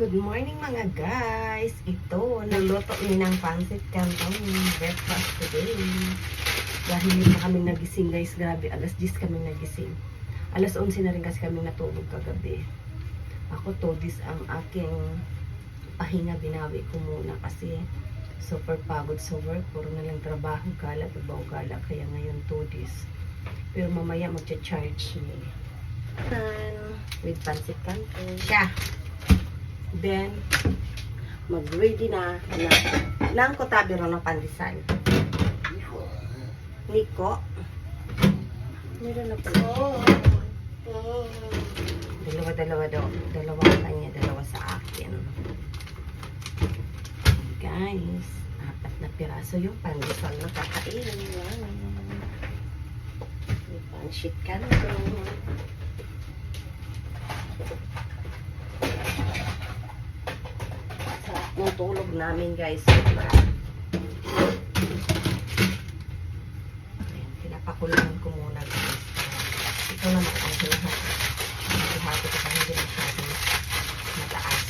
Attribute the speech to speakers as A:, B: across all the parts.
A: Good morning mga guys! Ito, nagluto ni ng pancit canton breakfast today. Dahil hindi pa kami nagising guys, grabe, alas 10 kami nagising. Alas 11 na rin kasi kami natulog kagabi. Ako todis ang aking pahinga, binawi ko muna kasi super pagod sa work. Puro na lang trabaho, gala, trabaho, gala. Kaya ngayon todis. Pero mamaya magcha-charge ni with pancit canton. Siya! Then, mag-ready na ng kotabiro ng pandesal. Niko. Meron na pala. Dalawa daw. Dalawa kanya, dalawa sa akin. Guys, 4 na piraso yung pandesal na kakainin. May pancit canton. Yung tulog namin guys, ayan, pinapakulangan ko muna guys. Ito naman ang hihati ko pa hindi masyadong mataas.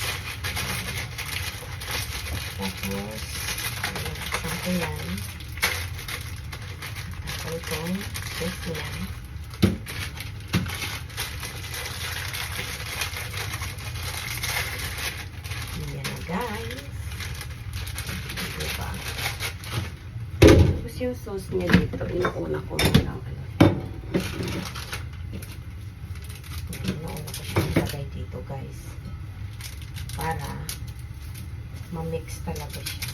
A: Tapos sampo yan, tapos itong test yan. Yan na guys. Diba? Tapos yung sauce niya dito, inuuna ko muna ang inuuna ko siya ilagay dito guys. Para ma-mix talaga siya.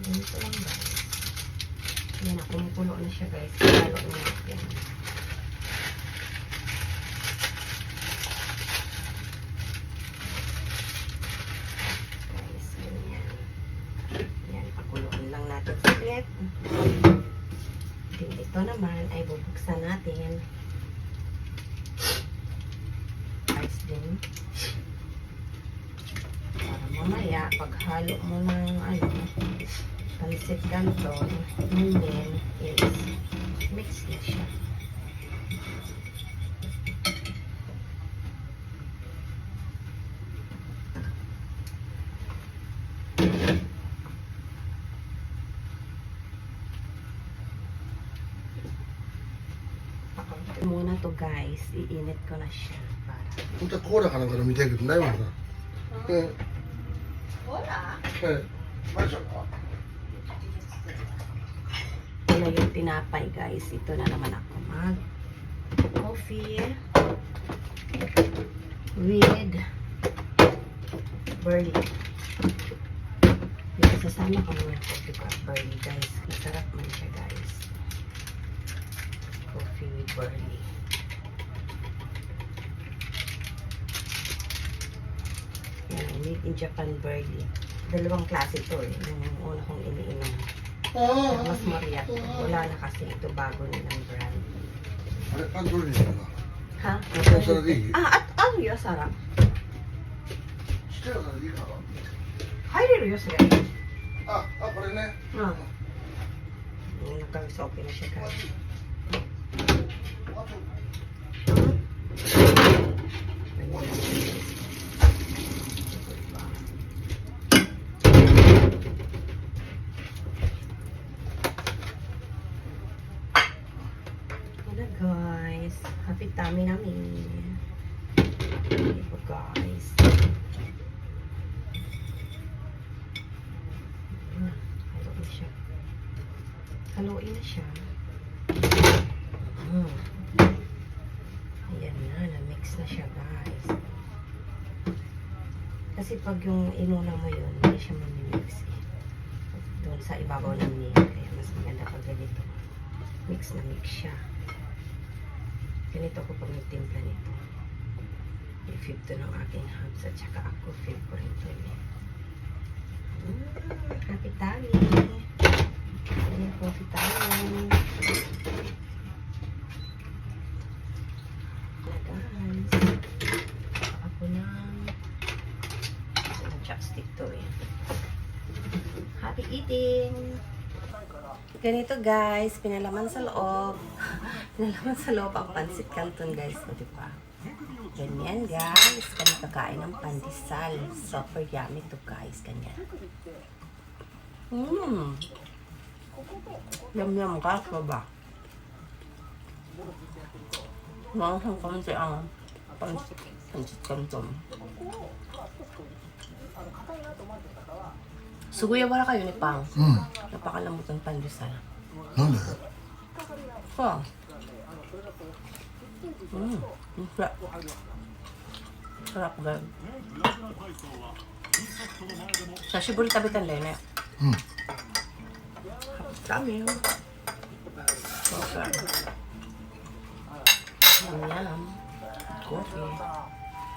A: Ganito lang guys. Yan na, kumukulo na siya guys. Halo na yan. Ito naman ay bubuksan natin. Ice din. Para mamaya, paghalo mo ng pancit canton, and then is mix na siya. Muna to guys, iinit ko na siya para.
B: Punta cola ka lang ka namin tayo na yun na.
A: Wala.
B: Masya Allah.
A: Wala yung tinapay guys. Ito na naman ako mag coffee with barley. Yung sasama ko muna coffee with barley guys. Masarap man siya guys. Coffee with barley. Yan, made in Japan barley. Dalawang klase ito eh. Yung una kong iniinom. Mas mariat. Wala na kasi ito bago nilang brand.
B: Ano rin yun?
A: Ha? At ang iyo, sarap. Hay, rin siya.
B: Pa rin eh.
A: Nagkang-sopi na siya guys. Guys, happy tummy namin. Ito guys. Halo na siya. Haluin na siya. Ayan na, na-mix na siya guys. Kasi pag yung inuna mo yun, hindi siya mamimix eh. Doon sa ibabaw ng milk. Kaya mas maganda pag ganito. Mix na mix siya. Ganito ko pag nagtimpla nito. I-fib to ng aking hubs at saka ako fib ko rin to eh. Happy tummy! Ayan, coffee time! Guys, ako ng chopstick to eh. Happy eating! Ganito guys, pinalaman sa loob. Nalaman sa loob ang pansit canton guys, o diba? Ganyan guys, kami kakain ng pandesal. Super yummy to guys, ganyan. Yum guys, ba? Mangsang konti ang pansit canton. Suguya wala kayo ni Pang.
B: うん
A: Napakalambot ng pandesal.
B: なんで
A: So, sarap. Sarap guys. Sa shiburi tabitan din eh.
B: うん
A: Kami. Okay. Yum yum. Coffee.